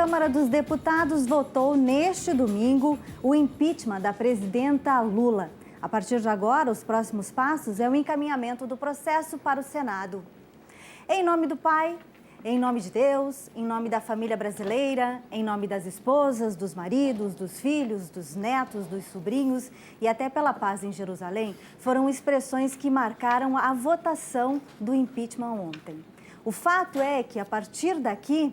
Câmara dos Deputados votou neste domingo o impeachment da presidenta Lula. A partir de agora, os próximos passos é o encaminhamento do processo para o Senado. Em nome do Pai, em nome de Deus, em nome da família brasileira, em nome das esposas, dos maridos, dos filhos, dos netos, dos sobrinhos e até pela paz em Jerusalém, foram expressões que marcaram a votação do impeachment ontem. O fato é que, a partir daqui,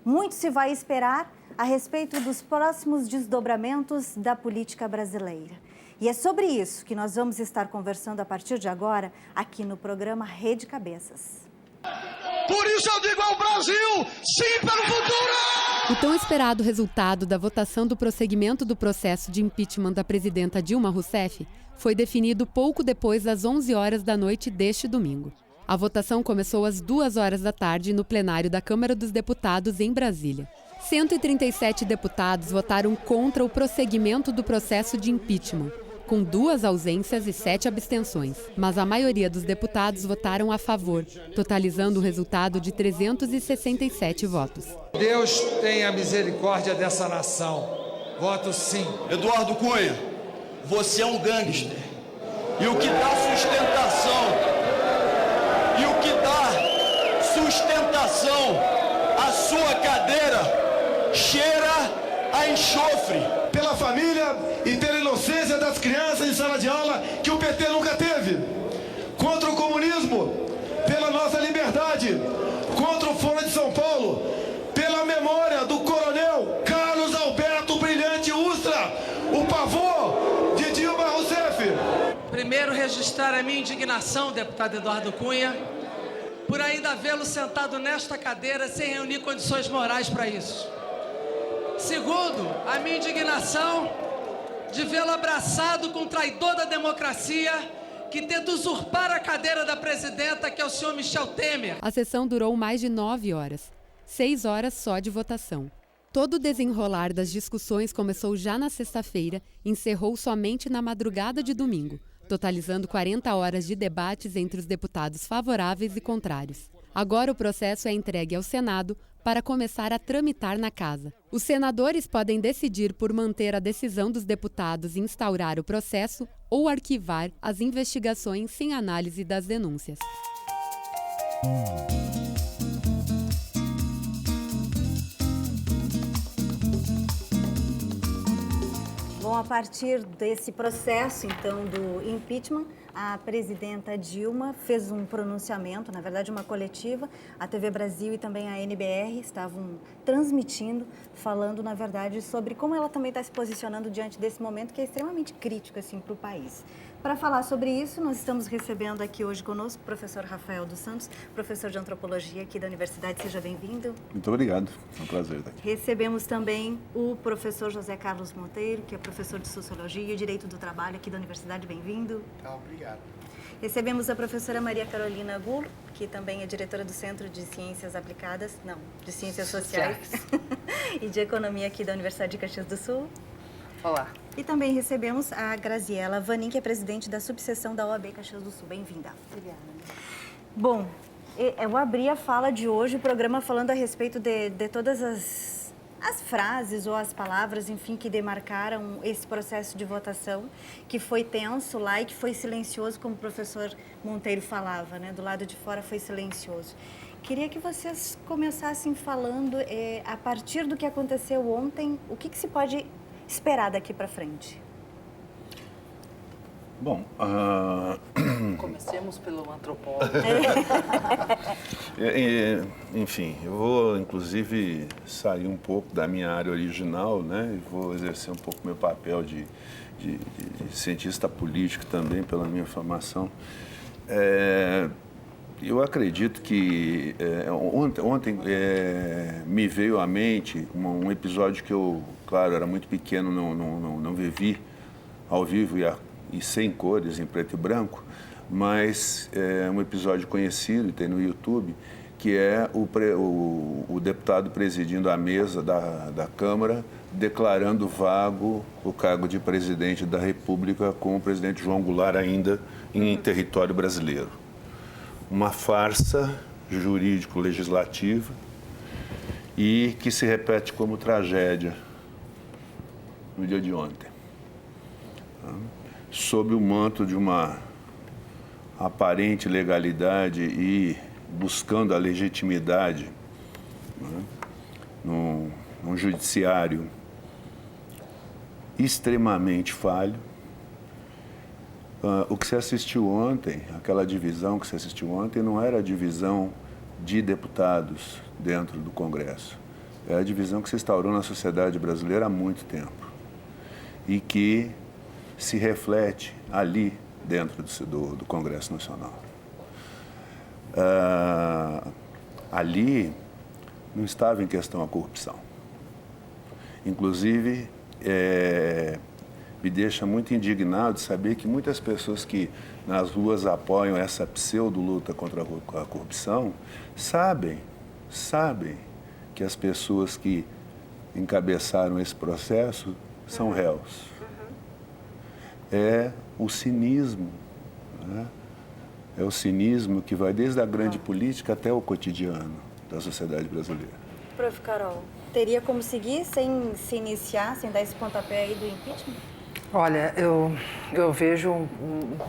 muito se vai esperar a respeito dos próximos desdobramentos da política brasileira. E é sobre isso que nós vamos estar conversando a partir de agora, aqui no programa Rede Cabeças. Por isso eu digo ao Brasil, sim pelo futuro! O tão esperado resultado da votação do prosseguimento do processo de impeachment da presidenta Dilma Rousseff foi definido pouco depois das 11 horas da noite deste domingo. A votação começou às 2 horas da tarde no plenário da Câmara dos Deputados em Brasília. 137 deputados votaram contra o prosseguimento do processo de impeachment, com 2 ausências e 7 abstenções. Mas a maioria dos deputados votaram a favor, totalizando um resultado de 367 votos. Deus tenha misericórdia dessa nação. Voto sim. Eduardo Cunha, você é um gangster. E o que dá sustentação à sua cadeira cheira a enxofre. Pela família e pela inocência das crianças em sala de aula que o PT nunca teve. Contra o comunismo, pela nossa liberdade. Contra o Foro de São Paulo, pela memória do coronel Carlos Alberto Brilhante Ustra, o pavor de Dilma Rousseff. Primeiro, registrar a minha indignação, deputado Eduardo Cunha, por ainda vê-lo sentado nesta cadeira sem reunir condições morais para isso. Segundo, a minha indignação de vê-lo abraçado com um traidor da democracia que tenta usurpar a cadeira da presidenta, que é o senhor Michel Temer. A sessão durou mais de 9 horas, 6 horas só de votação. Todo o desenrolar das discussões começou já na sexta-feira e encerrou somente na madrugada de domingo, totalizando 40 horas de debates entre os deputados favoráveis e contrários. Agora o processo é entregue ao Senado para começar a tramitar na Casa. Os senadores podem decidir por manter a decisão dos deputados em instaurar o processo ou arquivar as investigações sem análise das denúncias. Bom, a partir desse processo, então, do impeachment, a presidenta Dilma fez um pronunciamento, na verdade uma coletiva. A TV Brasil e também a NBR estavam transmitindo, falando, na verdade, sobre como ela também está se posicionando diante desse momento que é extremamente crítico assim, para o país. Para falar sobre isso, nós estamos recebendo aqui hoje conosco o professor Rafael dos Santos, professor de Antropologia aqui da Universidade. Seja bem-vindo. Muito obrigado, é um prazer estar aqui. Recebemos também o professor José Carlos Monteiro, que é professor de Sociologia e Direito do Trabalho aqui da Universidade. Bem-vindo. Obrigado. Recebemos a professora Maria Carolina Gulo, que também é diretora do Centro de Ciências Aplicadas, de Ciências Sociais e de Economia aqui da Universidade de Caxias do Sul. Olá. E também recebemos a Graziela Vanin, que é presidente da subseção da OAB Caxias do Sul. Bem-vinda. Obrigada. Bom, eu abri a fala de hoje, o programa falando a respeito de todas as frases ou as palavras, enfim, que demarcaram esse processo de votação, que foi tenso lá e que foi silencioso, como o professor Monteiro falava, né? Do lado de fora foi silencioso. Queria que vocês começassem falando, a partir do que aconteceu ontem, o que se pode esperar daqui para frente? Bom, Comecemos pelo antropólogo. Enfim, eu vou inclusive sair um pouco da minha área original, né? E vou exercer um pouco meu papel de cientista político também, pela minha formação. Eu acredito que ontem me veio à mente um episódio que eu, claro, era muito pequeno, não vivi ao vivo e sem cores, em preto e branco, mas é um episódio conhecido, tem no YouTube, que é o deputado presidindo a mesa da Câmara, declarando vago o cargo de presidente da República com o presidente João Goulart ainda em território brasileiro. Uma farsa jurídico-legislativa e que se repete como tragédia no dia de ontem, sob o manto de uma aparente legalidade e buscando a legitimidade, num judiciário extremamente falho. O que se assistiu ontem, aquela divisão que se assistiu ontem, não era a divisão de deputados dentro do Congresso. É a divisão que se instaurou na sociedade brasileira há muito tempo e que se reflete ali dentro do Congresso Nacional. Ali não estava em questão a corrupção. Inclusive, me deixa muito indignado saber que muitas pessoas que nas ruas apoiam essa pseudo-luta contra a corrupção sabem que as pessoas que encabeçaram esse processo são réus. É o cinismo, né? É o cinismo que vai desde a grande política até o cotidiano da sociedade brasileira. Prof. Carol, teria como seguir sem se iniciar, sem dar esse pontapé aí do impeachment? Olha, eu vejo,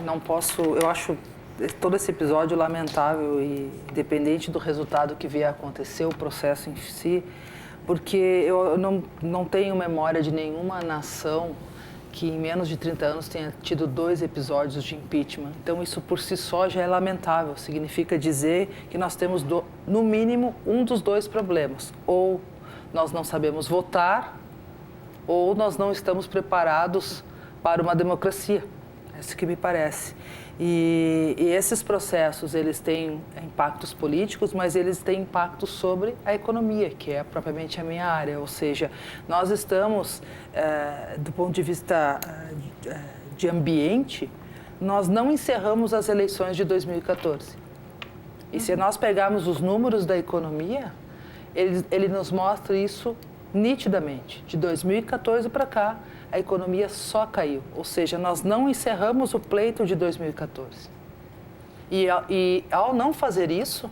não posso, eu acho todo esse episódio lamentável e independente do resultado que vier a acontecer, o processo em si, porque eu não tenho memória de nenhuma nação que em menos de 30 anos tenha tido 2 episódios de impeachment. Então, isso por si só já é lamentável. Significa dizer que nós temos, no mínimo, um dos 2 problemas. Ou nós não sabemos votar, ou nós não estamos preparados para uma democracia. É isso que me parece. E esses processos, eles têm impactos políticos, mas eles têm impactos sobre a economia, que é propriamente a minha área. Ou seja, nós estamos, do ponto de vista de ambiente, nós não encerramos as eleições de 2014. E se nós pegarmos os números da economia, ele nos mostra isso nitidamente. De 2014 para cá, a economia só caiu. Ou seja, nós não encerramos o pleito de 2014. E ao não fazer isso,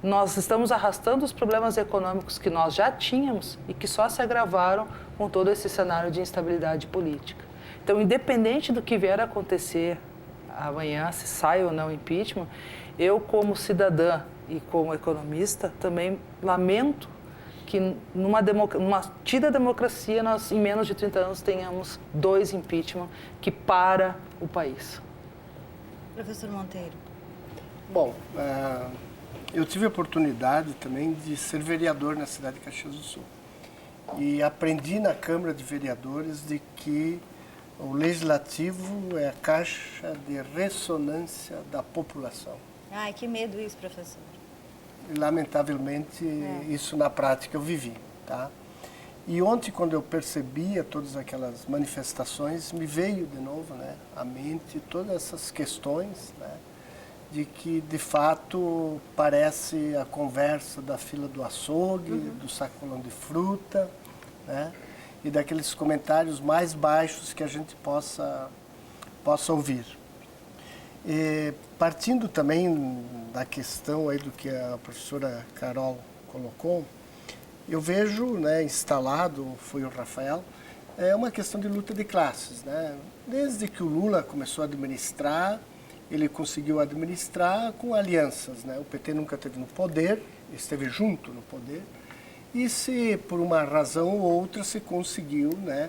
nós estamos arrastando os problemas econômicos que nós já tínhamos e que só se agravaram com todo esse cenário de instabilidade política. Então, independente do que vier a acontecer amanhã, se sai ou não o impeachment, eu, como cidadã e como economista, também lamento que numa tida democracia, nós, em menos de 30 anos, tenhamos 2 impeachment que para o país. Professor Monteiro. Bom, eu tive a oportunidade também de ser vereador na cidade de Caxias do Sul. E aprendi na Câmara de Vereadores de que o Legislativo é a caixa de ressonância da população. Ai, que medo isso, professor. Lamentavelmente, isso na prática eu vivi, tá? E ontem, quando eu percebia todas aquelas manifestações, me veio de novo, né, à mente todas essas questões, né, de que, de fato, parece a conversa da fila do açougue, do sacolão de fruta, né, e daqueles comentários mais baixos que a gente possa ouvir. E, partindo também da questão aí do que a professora Carol colocou, eu vejo, né, instalado, foi o Rafael, é uma questão de luta de classes, né? Desde que o Lula começou a administrar, ele conseguiu administrar com alianças, né? O PT nunca esteve no poder, esteve junto no poder, e se por uma razão ou outra se conseguiu, né,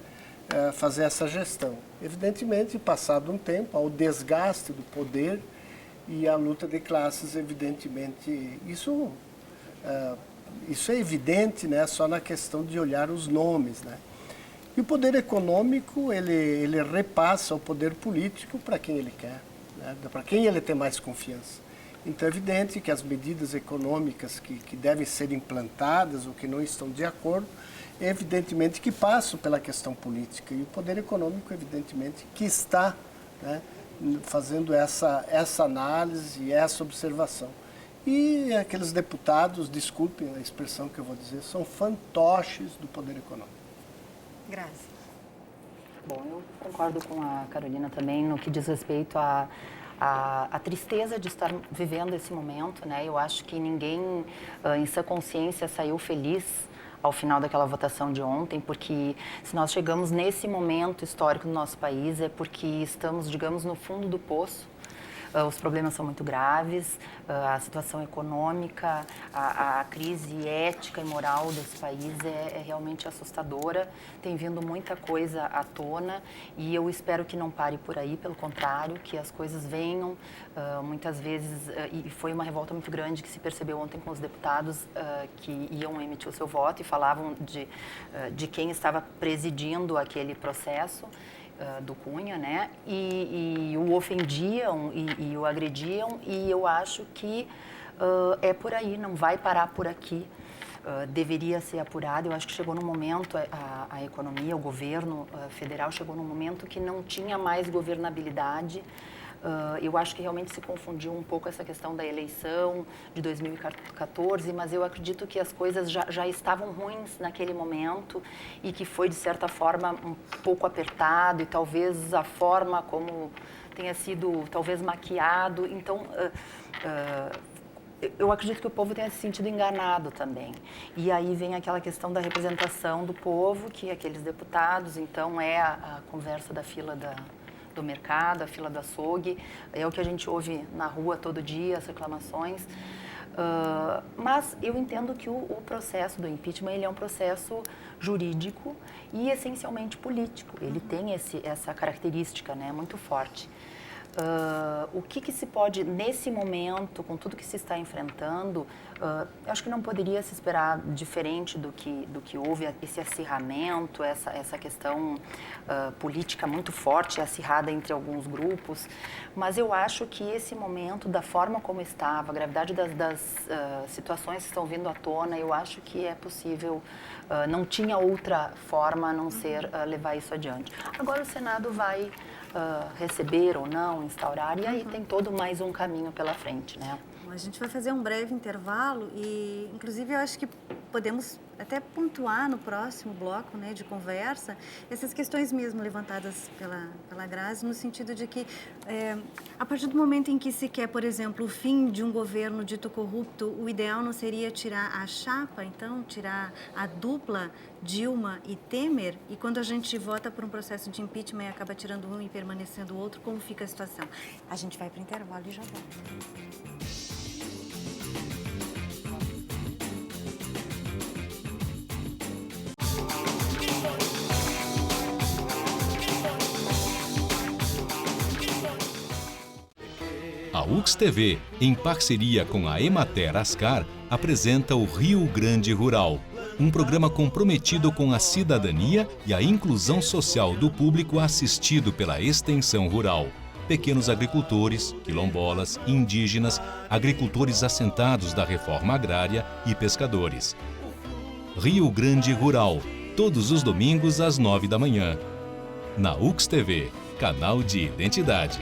fazer essa gestão. Evidentemente, passado um tempo, ao desgaste do poder e a luta de classes, evidentemente, isso é evidente, né, só na questão de olhar os nomes, né? E o poder econômico, ele repassa o poder político para quem ele quer, né, para quem ele tem mais confiança. Então, é evidente que as medidas econômicas que devem ser implantadas ou que não estão de acordo, evidentemente que passam pela questão política. E o poder econômico, evidentemente, que está, né, fazendo essa análise e essa observação. E aqueles deputados, desculpem a expressão que eu vou dizer, são fantoches do poder econômico. Grazi. Bom, eu concordo com a Carolina também no que diz respeito a tristeza de estar vivendo esse momento, né? Eu acho que ninguém, em sua consciência, saiu feliz ao final daquela votação de ontem, porque se nós chegamos nesse momento histórico do nosso país é porque estamos, digamos, no fundo do poço. Os problemas são muito graves, a situação econômica, a crise ética e moral desse país é realmente assustadora. Tem vindo muita coisa à tona e eu espero que não pare por aí, pelo contrário, que as coisas venham. Muitas vezes, e foi uma revolta muito grande que se percebeu ontem com os deputados que iam emitir o seu voto e falavam de quem estava presidindo aquele processo. Do Cunha, né? E o ofendiam e o agrediam, e eu acho que é por aí, não vai parar por aqui. Deveria ser apurado. Eu acho que chegou num momento, a economia, o governo federal chegou num momento que não tinha mais governabilidade. Eu acho que realmente se confundiu um pouco essa questão da eleição de 2014, mas eu acredito que as coisas já estavam ruins naquele momento e que foi, de certa forma, um pouco apertado e talvez a forma como tenha sido, talvez, maquiado. Então, eu acredito que o povo tenha se sentido enganado também. E aí vem aquela questão da representação do povo, que aqueles deputados, então, é a conversa da fila do mercado, a fila do açougue, é o que a gente ouve na rua todo dia, as reclamações. Mas eu entendo que o processo do impeachment ele é um processo jurídico e essencialmente político. Ele tem essa característica, né, muito forte. O que se pode, nesse momento, com tudo que se está enfrentando, eu acho que não poderia se esperar diferente do que houve, esse acirramento, essa questão política muito forte, acirrada entre alguns grupos. Mas eu acho que esse momento, da forma como estava, a gravidade das situações que estão vindo à tona, eu acho que é possível, não tinha outra forma a não ser levar isso adiante. Agora o Senado vai receber ou não, instaurar, e aí tem todo mais um caminho pela frente, né? A gente vai fazer um breve intervalo e, inclusive, eu acho que podemos até pontuar no próximo bloco, né, de conversa, essas questões mesmo levantadas pela Grazi, no sentido de que, a partir do momento em que se quer, por exemplo, o fim de um governo dito corrupto, o ideal não seria tirar a chapa, então, tirar a dupla Dilma e Temer, e quando a gente vota por um processo de impeachment e acaba tirando um e permanecendo o outro, como fica a situação? A gente vai para o intervalo e já volta. A UX-TV, em parceria com a Emater Ascar, apresenta o Rio Grande Rural, um programa comprometido com a cidadania e a inclusão social do público assistido pela extensão rural. Pequenos agricultores, quilombolas, indígenas, agricultores assentados da reforma agrária e pescadores. Rio Grande Rural, todos os domingos às 9 da manhã. Na UX-TV, canal de identidade.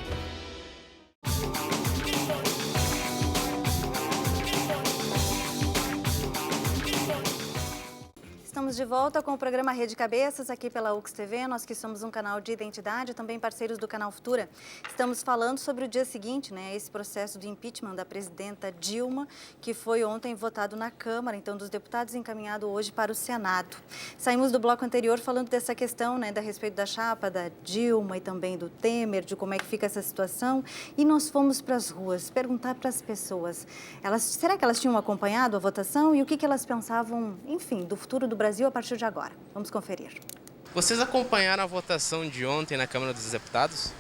Estamos de volta com o programa Rede Cabeças, aqui pela UX-TV, nós que somos um canal de identidade, também parceiros do canal Futura. Estamos falando sobre o dia seguinte, né, esse processo de impeachment da presidenta Dilma, que foi ontem votado na Câmara, então, dos deputados, encaminhado hoje para o Senado. Saímos do bloco anterior falando dessa questão, né, a respeito da chapa da Dilma e também do Temer, de como é que fica essa situação, e nós fomos para as ruas perguntar para as pessoas, será que elas tinham acompanhado a votação e o que elas pensavam, enfim, do futuro do Brasil a partir de agora. Vamos conferir. Vocês acompanharam a votação de ontem na Câmara dos Deputados?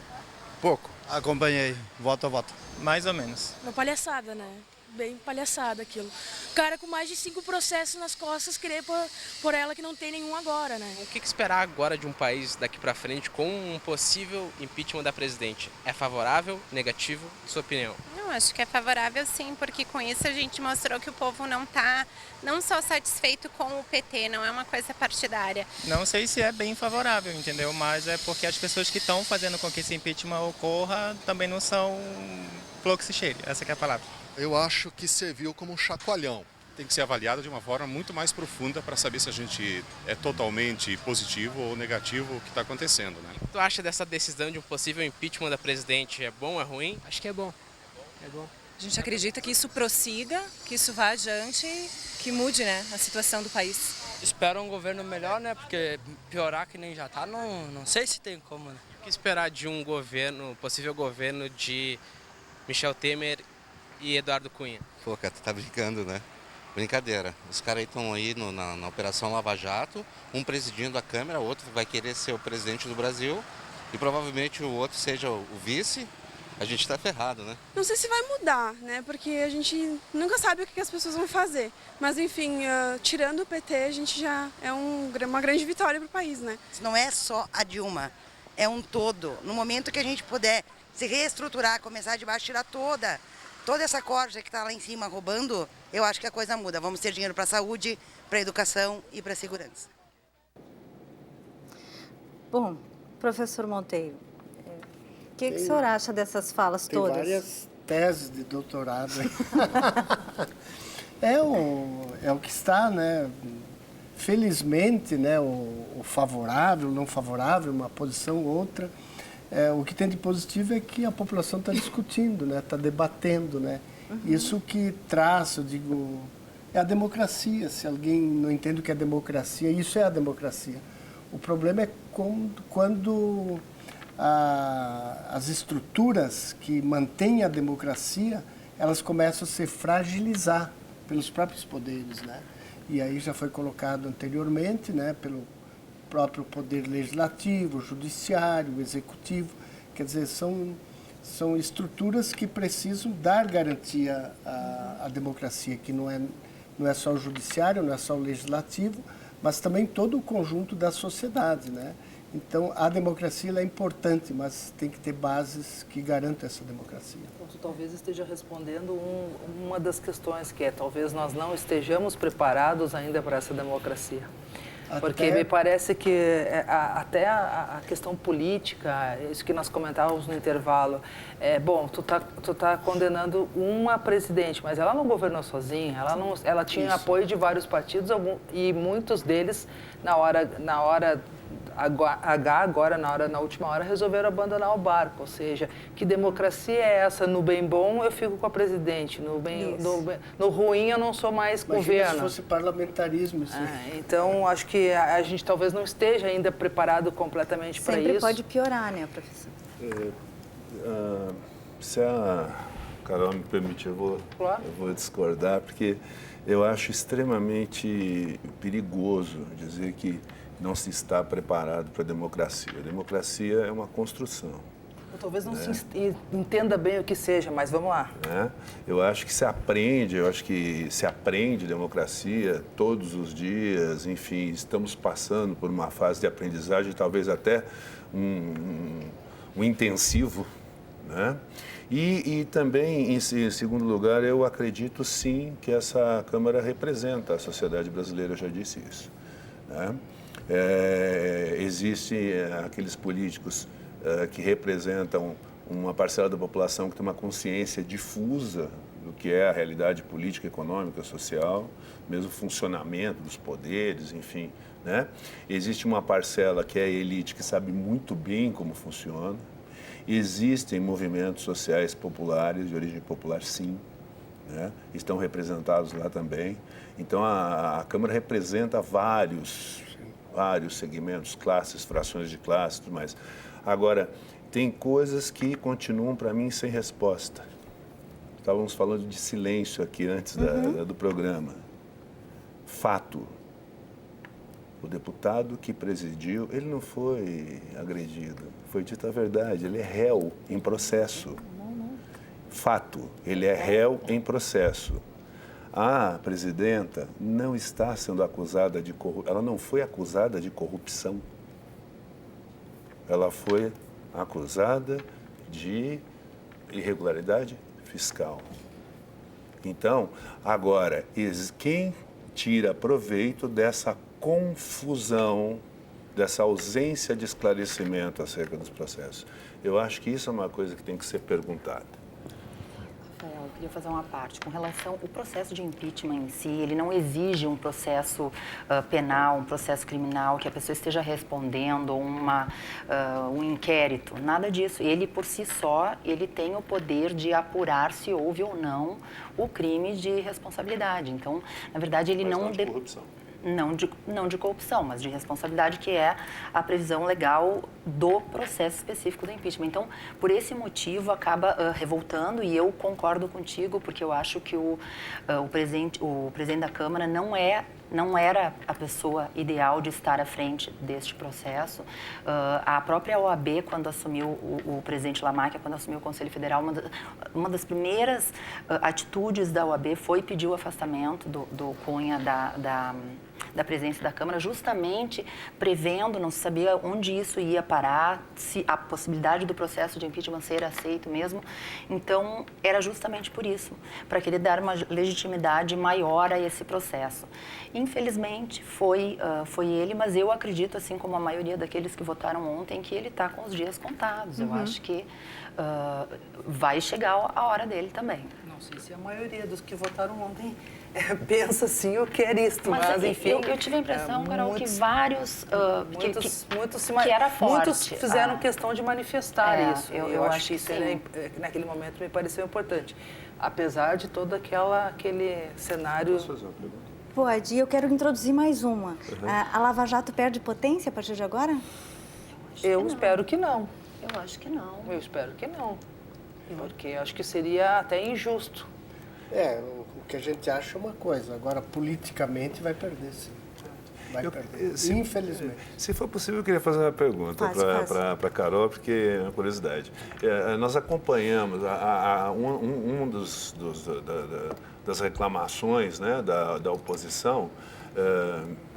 Pouco. Acompanhei, voto a voto. Mais ou menos. Uma palhaçada, né? Bem palhaçada aquilo. O cara com mais de 5 processos nas costas querer por ela que não tem nenhum agora, né? O que esperar agora de um país daqui pra frente com um possível impeachment da presidente? É favorável, negativo? Sua opinião? Não, acho que é favorável sim, porque com isso a gente mostrou que o povo não está não só satisfeito com o PT, não é uma coisa partidária. Não sei se é bem favorável, entendeu? Mas é porque as pessoas que estão fazendo com que esse impeachment ocorra também não são fluxo cheio, essa que é a palavra. Eu acho que serviu como um chacoalhão. Tem que ser avaliado de uma forma muito mais profunda para saber se a gente é totalmente positivo ou negativo o que está acontecendo, né? O que tu acha dessa decisão de um possível impeachment da presidente? É bom, é ruim? Acho que é bom. É bom. A gente acredita que isso prossiga, que isso vá adiante e que mude, né, a situação do país. Espero um governo melhor, né? Porque piorar que nem já tá, não sei se tem como, né? O que esperar de um governo, possível governo de Michel Temer e Eduardo Cunha? Pô, cara, tu tá brincando, né? Brincadeira. Os caras aí estão aí na Operação Lava Jato, um presidindo a Câmara, o outro vai querer ser o presidente do Brasil e provavelmente o outro seja o vice. A gente tá ferrado, né? Não sei se vai mudar, né? Porque a gente nunca sabe o que as pessoas vão fazer. Mas, enfim, tirando o PT, a gente já é uma grande vitória para o país, né? Não é só a Dilma, é um todo. No momento que a gente puder se reestruturar, começar de baixo, tirar toda essa corja que está lá em cima roubando, eu acho que a coisa muda. Vamos ter dinheiro para a saúde, para a educação e para a segurança. Bom, professor Monteiro, o que o senhor acha dessas falas todas? Tem várias teses de doutorado. É o que está, né? Felizmente, né? O favorável, não favorável, uma posição ou outra. O que tem de positivo é que a população está discutindo, né? Está debatendo, né? Isso que traz, eu digo, é a democracia. Se alguém não entende o que é democracia, isso é a democracia. O problema é quando as estruturas que mantêm a democracia, elas começam a se fragilizar pelos próprios poderes, né? E aí já foi colocado anteriormente, né, pelo próprio poder legislativo, o judiciário, o executivo. Quer dizer, são estruturas que precisam dar garantia à democracia, que não é só o judiciário, não é só o legislativo, mas também todo o conjunto da sociedade, né? Então, a democracia ela é importante, mas tem que ter bases que garantam essa democracia. Então, talvez esteja respondendo uma das questões, que é talvez nós não estejamos preparados ainda para essa democracia. Porque me parece que até a questão política, isso que nós comentávamos no intervalo, tu tá condenando uma presidente, mas ela não governou sozinha, ela tinha apoio de vários partidos e muitos deles na última hora, resolveram abandonar o barco. Ou seja, que democracia é essa? No bem bom, eu fico com a presidente. No ruim, eu não sou mais governo. Se fosse parlamentarismo, sim. Então, acho que a gente talvez não esteja ainda preparado completamente para isso. Sempre pode piorar, né, professor? Se a Carol me permitir, eu vou discordar, porque eu acho extremamente perigoso dizer que não se está preparado para a democracia. A democracia é uma construção. Talvez não se entenda bem o que seja, mas vamos lá. Eu acho que se aprende democracia todos os dias, enfim, estamos passando por uma fase de aprendizagem, talvez até um intensivo, né? E também, em segundo lugar, eu acredito sim que essa Câmara representa a sociedade brasileira, eu já disse isso, né? Existem aqueles políticos que representam uma parcela da população que tem uma consciência difusa do que é a realidade política, econômica, social, mesmo o funcionamento dos poderes, enfim, né? Existe uma parcela que é a elite, que sabe muito bem como funciona. Existem movimentos sociais populares, de origem popular, sim, né? Estão representados lá também. Então, a Câmara representa vários segmentos, classes, frações de classe, tudo mais. Agora, tem coisas que continuam, para mim, sem resposta. Estávamos falando de silêncio aqui antes do programa. Fato. O deputado que presidiu, ele não foi agredido, foi dita a verdade, ele é réu em processo. Fato, ele é réu em processo. A presidenta não está sendo acusada de corrupção, ela não foi acusada de corrupção. Ela foi acusada de irregularidade fiscal. Então, agora, quem tira proveito dessa confusão, dessa ausência de esclarecimento acerca dos processos? Eu acho que isso é uma coisa que tem que ser perguntada. Eu queria fazer uma parte. Com relação ao processo de impeachment em si, ele não exige um processo penal, um processo criminal, que a pessoa esteja respondendo um inquérito, nada disso. Ele, por si só, ele tem o poder de apurar se houve ou não o crime de responsabilidade. Então, na verdade, ele não... de corrupção. não de corrupção, mas de responsabilidade, que é a previsão legal do processo específico do impeachment. Então, por esse motivo, acaba revoltando, e eu concordo contigo, porque eu acho que o presidente da Câmara não era a pessoa ideal de estar à frente deste processo. A própria OAB, quando assumiu, o presidente Lamáquia, quando assumiu o Conselho Federal, uma das primeiras atitudes da OAB foi pedir o afastamento do Cunha da presidência da Câmara, justamente prevendo, não se sabia onde isso ia parar, se a possibilidade do processo de impeachment ser aceito mesmo. Então, era justamente por isso, para querer dar uma legitimidade maior a esse processo. Infelizmente, foi ele, mas eu acredito, assim como a maioria daqueles que votaram ontem, que ele está com os dias contados. Eu acho que vai chegar a hora dele também. Não sei se a maioria dos que votaram ontem pensa assim ou quer isto, mas enfim... Eu tive a impressão, Carol, que vários... que era forte. Muitos fizeram questão de manifestar isso. Eu acho que isso naquele momento me pareceu importante. Apesar de todo aquele cenário... Posso fazer uma pergunta? Pode, e eu quero introduzir mais uma. A Lava Jato perde potência a partir de agora? Eu espero que não. Eu acho que não. Eu espero que não. Porque acho que seria até injusto. O que a gente acha é uma coisa, agora politicamente vai perder, sim. Vai perder, infelizmente. Se for possível, eu queria fazer uma pergunta para a Carol, porque é uma curiosidade. Nós acompanhamos das reclamações, né, da oposição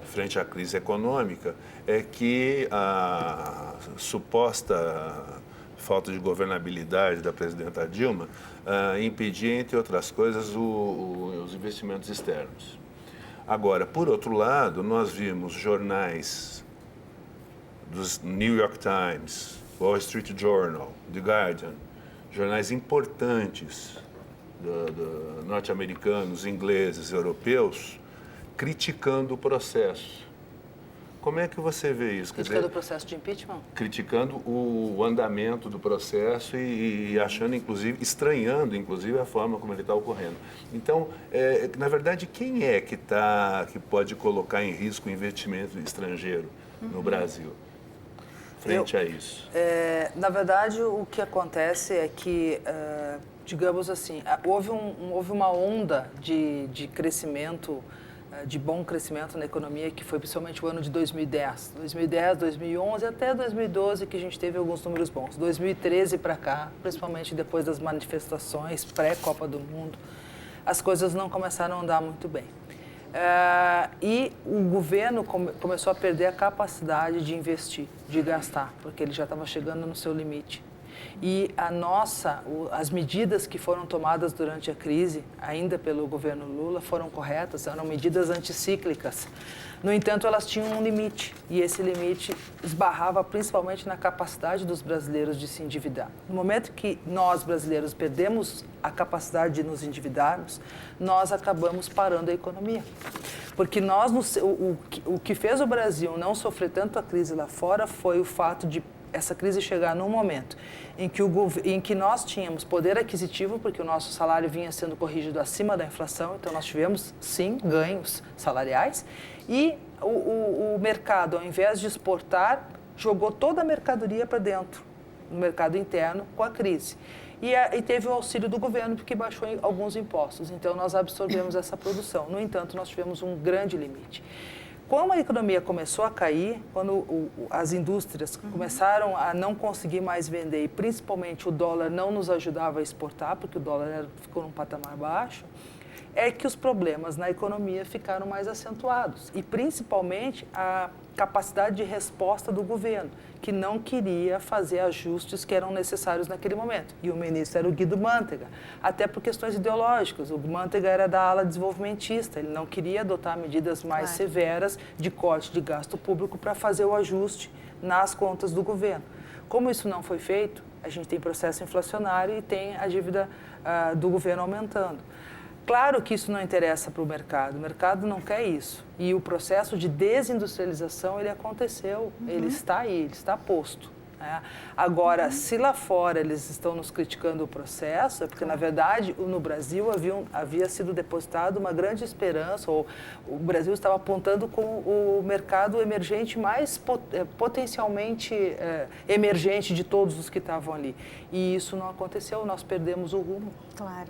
frente à crise econômica, é que a suposta falta de governabilidade da presidenta Dilma impedia, entre outras coisas, os investimentos externos. Agora, por outro lado, nós vimos jornais dos New York Times, Wall Street Journal, The Guardian, jornais importantes norte-americanos, ingleses, europeus, criticando o processo. Como é que você vê isso? Criticando o processo de impeachment? Criticando o andamento do processo e achando, estranhando, inclusive, a forma como ele está ocorrendo. Então, na verdade, quem é que pode colocar em risco o investimento estrangeiro no Brasil, frente a isso? Na verdade, o que acontece é que, digamos assim, houve uma onda de crescimento, de bom crescimento na economia, que foi principalmente o ano de 2010. 2010, 2011 até 2012 que a gente teve alguns números bons. 2013 para cá, principalmente depois das manifestações pré-Copa do Mundo, as coisas não começaram a andar muito bem. E o governo começou a perder a capacidade de investir, de gastar, porque ele já estava chegando no seu limite. E as medidas que foram tomadas durante a crise, ainda pelo governo Lula, foram corretas, eram medidas anticíclicas. No entanto, elas tinham um limite, e esse limite esbarrava principalmente na capacidade dos brasileiros de se endividar. No momento que nós, brasileiros, perdemos a capacidade de nos endividarmos, nós acabamos parando a economia. Porque o que fez o Brasil não sofrer tanto a crise lá fora foi o fato de essa crise chegar num momento em que nós tínhamos poder aquisitivo, porque o nosso salário vinha sendo corrigido acima da inflação, então nós tivemos, sim, ganhos salariais, e o mercado, ao invés de exportar, jogou toda a mercadoria para dentro, no mercado interno, com a crise. E teve o auxílio do governo, porque baixou alguns impostos, então nós absorvemos essa produção. No entanto, nós tivemos um grande limite. Como a economia começou a cair, quando as indústrias começaram a não conseguir mais vender, e principalmente o dólar não nos ajudava a exportar, porque o dólar ficou num patamar baixo, é que os problemas na economia ficaram mais acentuados. E principalmente a capacidade de resposta do governo, que não queria fazer ajustes que eram necessários naquele momento. E o ministro era o Guido Mantega, até por questões ideológicas. O Mantega era da ala desenvolvimentista, ele não queria adotar medidas mais severas de corte de gasto público para fazer o ajuste nas contas do governo. Como isso não foi feito, a gente tem processo inflacionário e tem a dívida do governo aumentando. Claro que isso não interessa para o mercado não quer isso. E o processo de desindustrialização, ele aconteceu, ele está aí, ele está posto. né? Agora, se lá fora eles estão nos criticando o processo, é porque, na verdade, no Brasil havia sido depositada uma grande esperança, ou o Brasil estava apontando como o mercado emergente mais potencialmente emergente de todos os que estavam ali. E isso não aconteceu, nós perdemos o rumo. Claro.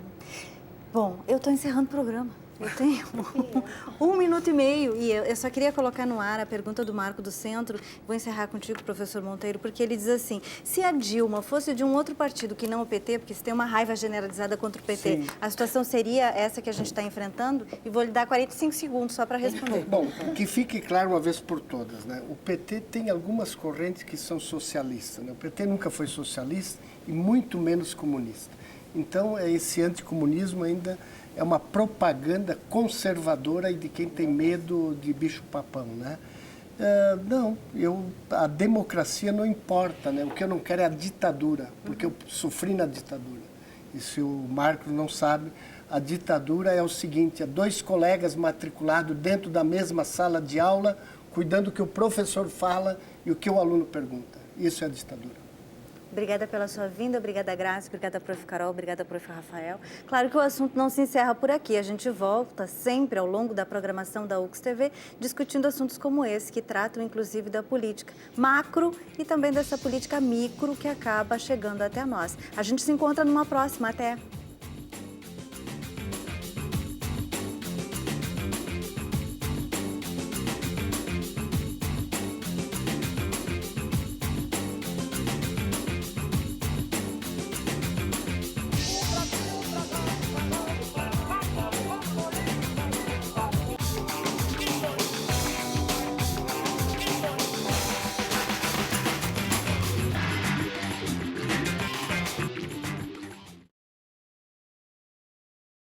Bom, eu estou encerrando o programa. Eu tenho 1 minuto e meio e eu só queria colocar no ar a pergunta do Marco do Centro. Vou encerrar contigo, professor Monteiro, porque ele diz assim, se a Dilma fosse de um outro partido que não o PT, porque se tem uma raiva generalizada contra o PT, sim, a situação seria essa que a gente está enfrentando? E vou lhe dar 45 segundos só para responder. Bom, que fique claro uma vez por todas, né? O PT tem algumas correntes que são socialistas, né? O PT nunca foi socialista e muito menos comunista. Então, esse anticomunismo ainda é uma propaganda conservadora e de quem tem medo de bicho-papão, né? Não, a democracia não importa, né? O que eu não quero é a ditadura, porque eu sofri na ditadura. E se o Marcos não sabe, a ditadura é o seguinte, é 2 colegas matriculados dentro da mesma sala de aula, cuidando do que o professor fala e o que o aluno pergunta. Isso é a ditadura. Obrigada pela sua vinda, obrigada Graça, obrigada prof. Carol, obrigada prof. Rafael. Claro que o assunto não se encerra por aqui, a gente volta sempre ao longo da programação da UX TV discutindo assuntos como esse, que tratam inclusive da política macro e também dessa política micro que acaba chegando até nós. A gente se encontra numa próxima, até!